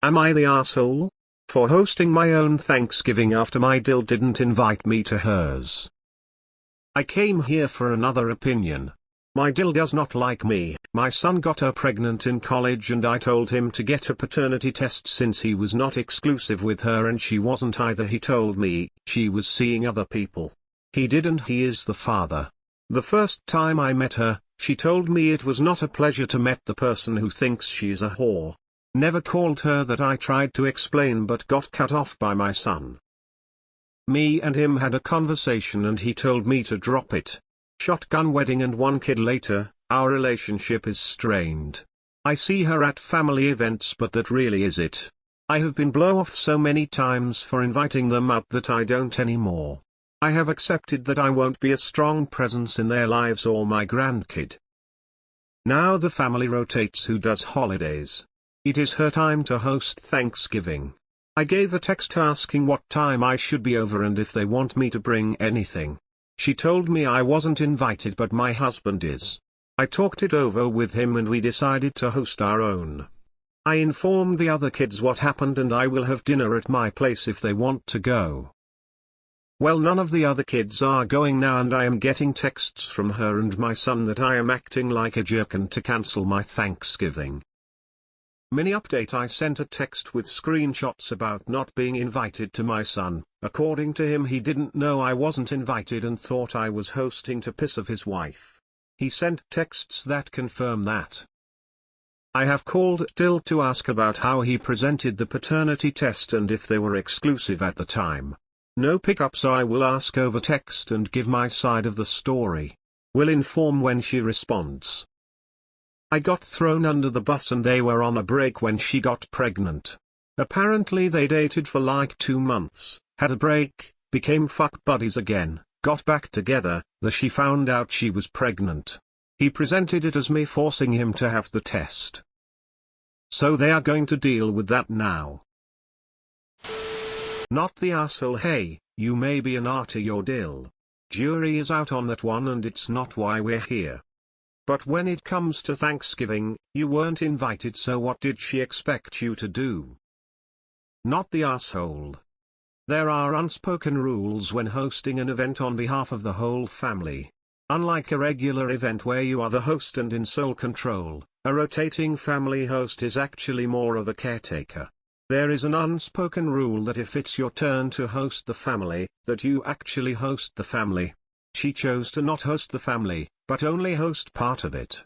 Am I the asshole? For hosting my own Thanksgiving after my DIL didn't invite me to hers. I came here for another opinion. My DIL does not like me. My son got her pregnant in college and I told him to get a paternity test since he was not exclusive with her and she wasn't either. He told me she was seeing other people. He didn't. He is the father. The first time I met her, she told me it was not a pleasure to meet the person who thinks she's a whore. Never called her that. I tried to explain but got cut off by my son. Me and him had a conversation and he told me to drop it. Shotgun wedding and 1 kid later, our relationship is strained. I see her at family events but that really is it. I have been blown off so many times for inviting them out that I don't anymore. I have accepted that I won't be a strong presence in their lives or my grandkid. Now the family rotates who does holidays. It is her time to host Thanksgiving. I gave a text asking what time I should be over and if they want me to bring anything. She told me I wasn't invited but my husband is. I talked it over with him and we decided to host our own. I informed the other kids what happened and I will have dinner at my place if they want to go. Well, none of the other kids are going now and I am getting texts from her and my son that I am acting like a jerk and to cancel my Thanksgiving. Mini update: I sent a text with screenshots about not being invited to my son. According to him, he didn't know I wasn't invited and thought I was hosting to piss off his wife. He sent texts that confirm that. I have called DIL to ask about how he presented the paternity test and if they were exclusive at the time. No pickup, so I will ask over text and give my side of the story. Will inform when she responds. I got thrown under the bus and they were on a break when she got pregnant. Apparently they dated for like 2 months, had a break, became fuck buddies again, got back together. She found out she was pregnant. He presented it as me forcing him to have the test. So they are going to deal with that now. Not the asshole. Hey, you may be an AITA your DIL. Jury is out on that one and it's not why we're here. But when it comes to Thanksgiving, you weren't invited, so what did she expect you to do? Not the asshole. There are unspoken rules when hosting an event on behalf of the whole family. Unlike a regular event where you are the host and in sole control, a rotating family host is actually more of a caretaker. There is an unspoken rule that if it's your turn to host the family, that you actually host the family. She chose to not host the family, but only host part of it.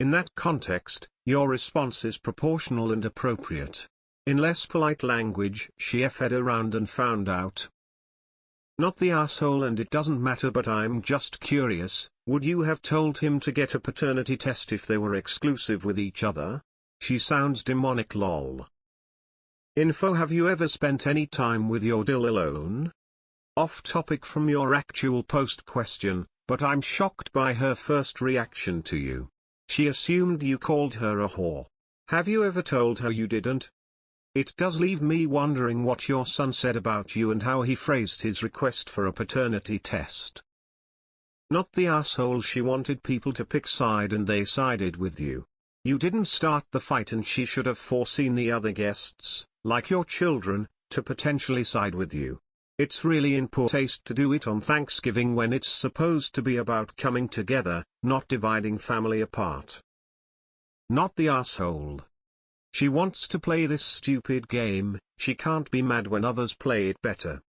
In that context, your response is proportional and appropriate. In less polite language, she effed around and found out. Not the asshole, and it doesn't matter, but I'm just curious, would you have told him to get a paternity test if they were exclusive with each other? She sounds demonic. Lol. Info: have you ever spent any time with your DIL alone? Off topic from your actual post question, but I'm shocked by her first reaction to you. She assumed you called her a whore. Have you ever told her you didn't? It does leave me wondering what your son said about you and how he phrased his request for a paternity test. Not the asshole. She wanted people to pick side and they sided with you. You didn't start the fight and she should have foreseen the other guests, like your children, to potentially side with you. It's really in poor taste to do it on Thanksgiving when it's supposed to be about coming together, not dividing family apart. Not the asshole. She wants to play this stupid game. She can't be mad when others play it better.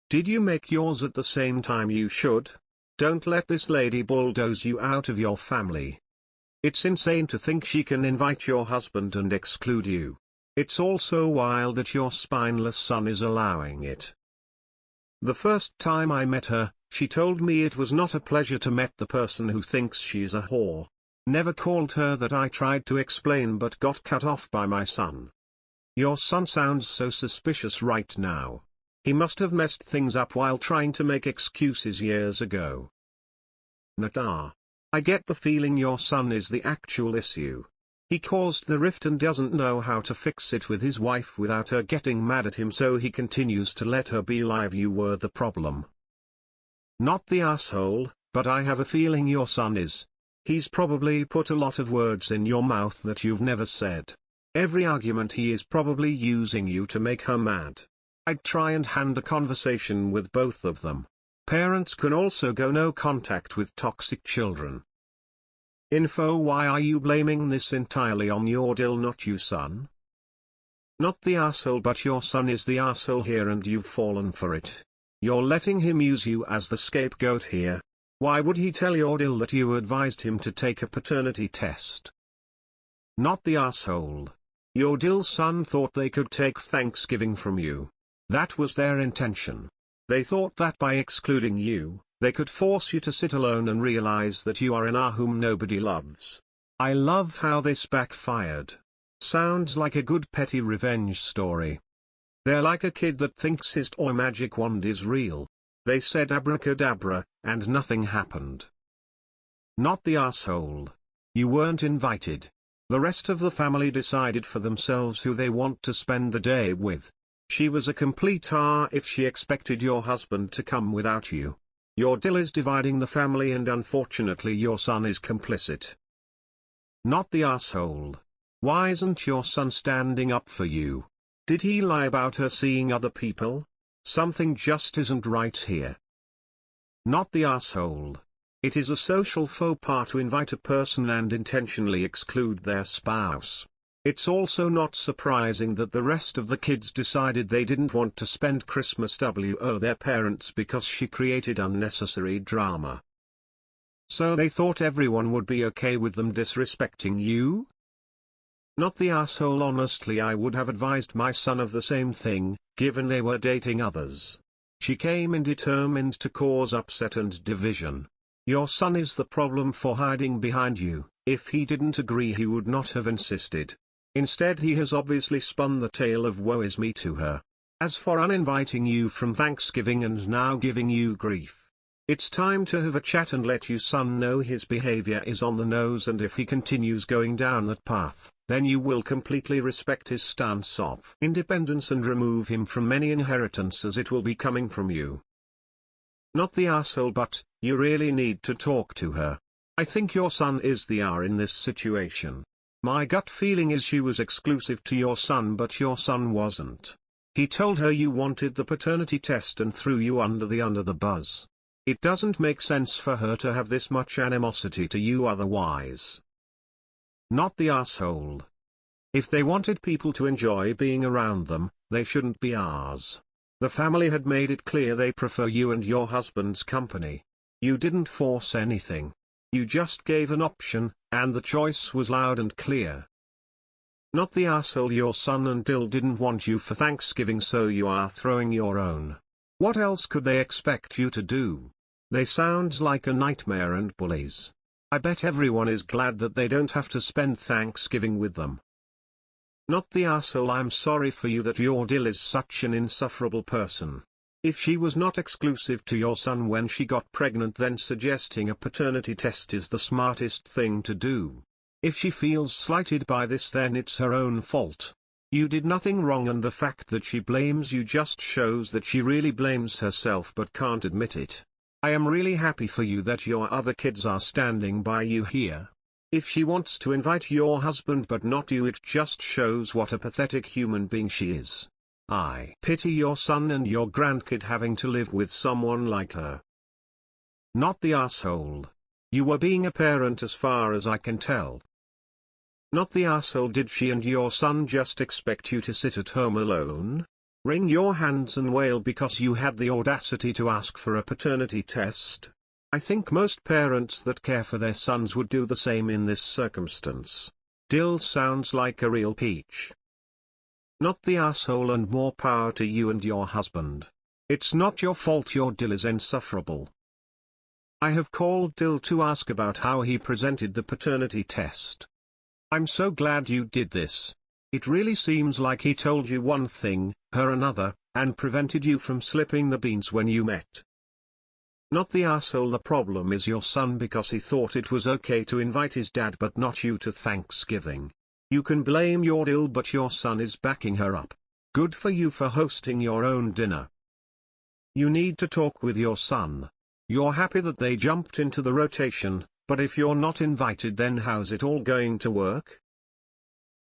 Did you make yours at the same time you should? Don't let this lady bulldoze you out of your family. It's insane to think she can invite your husband and exclude you. It's also wild that your spineless son is allowing it. The first time I met her, she told me it was not a pleasure to meet the person who thinks she's a whore. Never called her that. I tried to explain but got cut off by my son. Your son sounds so suspicious right now. He must have messed things up while trying to make excuses years ago. Nada. I get the feeling your son is the actual issue. He caused the rift and doesn't know how to fix it with his wife without her getting mad at him, so he continues to let her be live. You were the problem. Not the asshole, but I have a feeling your son is. He's probably put a lot of words in your mouth that you've never said. Every argument he is probably using you to make her mad. I'd try and hand a conversation with both of them. Parents can also go no contact with toxic children. Info: why are you blaming this entirely on your DIL, not you, son? Not the asshole, but your son is the asshole here and you've fallen for it. You're letting him use you as the scapegoat here. Why would he tell your DIL that you advised him to take a paternity test? Not the asshole. Your DIL son thought they could take Thanksgiving from you. That was their intention. They thought that by excluding you, they could force you to sit alone and realize that you are an whom nobody loves. I love how this backfired. Sounds like a good petty revenge story. They're like a kid that thinks his toy magic wand is real. They said abracadabra, and nothing happened. Not the asshole. You weren't invited. The rest of the family decided for themselves who they want to spend the day with. She was a complete if she expected your husband to come without you. Your DIL is dividing the family and unfortunately your son is complicit. Not the asshole. Why isn't your son standing up for you? Did he lie about her seeing other people? Something just isn't right here. Not the asshole. It is a social faux pas to invite a person and intentionally exclude their spouse. It's also not surprising that the rest of the kids decided they didn't want to spend Christmas with their parents because she created unnecessary drama. So they thought everyone would be okay with them disrespecting you? Not the asshole. Honestly, I would have advised my son of the same thing, given they were dating others. She came in determined to cause upset and division. Your son is the problem for hiding behind you. If he didn't agree, he would not have insisted. Instead, he has obviously spun the tale of woe is me to her. As for uninviting you from Thanksgiving and now giving you grief, it's time to have a chat and let your son know his behavior is on the nose, and if he continues going down that path, then you will completely respect his stance of independence and remove him from any inheritance as it will be coming from you. Not the asshole, but you really need to talk to her. I think your son is the in this situation. My gut feeling is she was exclusive to your son, but your son wasn't. He told her you wanted the paternity test and threw you under the bus. It doesn't make sense for her to have this much animosity to you otherwise. Not the asshole. If they wanted people to enjoy being around them, they shouldn't be ours. The family had made it clear they prefer you and your husband's company. You didn't force anything. You just gave an option, and the choice was loud and clear. Not the asshole. Your son and DIL didn't want you for Thanksgiving, so you are throwing your own. What else could they expect you to do? They sound like a nightmare and bullies. I bet everyone is glad that they don't have to spend Thanksgiving with them. Not the asshole. I'm sorry for you that your DIL is such an insufferable person. If she was not exclusive to your son when she got pregnant, then suggesting a paternity test is the smartest thing to do. If she feels slighted by this, then it's her own fault. You did nothing wrong, and the fact that she blames you just shows that she really blames herself but can't admit it. I am really happy for you that your other kids are standing by you here. If she wants to invite your husband but not you, it just shows what a pathetic human being she is. I pity your son and your grandkid having to live with someone like her. Not the asshole. You were being a parent as far as I can tell. Not the asshole. Did she and your son just expect you to sit at home alone? Wring your hands and wail because you had the audacity to ask for a paternity test? I think most parents that care for their sons would do the same in this circumstance. DIL sounds like a real peach. Not the asshole, and more power to you and your husband. It's not your fault your DIL is insufferable. I have called DIL to ask about how he presented the paternity test. I'm so glad you did this. It really seems like he told you one thing, her another, and prevented you from slipping the beans when you met. Not the asshole. The problem is your son, because he thought it was okay to invite his dad but not you to Thanksgiving. You can blame your DIL, but your son is backing her up. Good for you for hosting your own dinner. You need to talk with your son. You're happy that they jumped into the rotation, but if you're not invited, then how's it all going to work?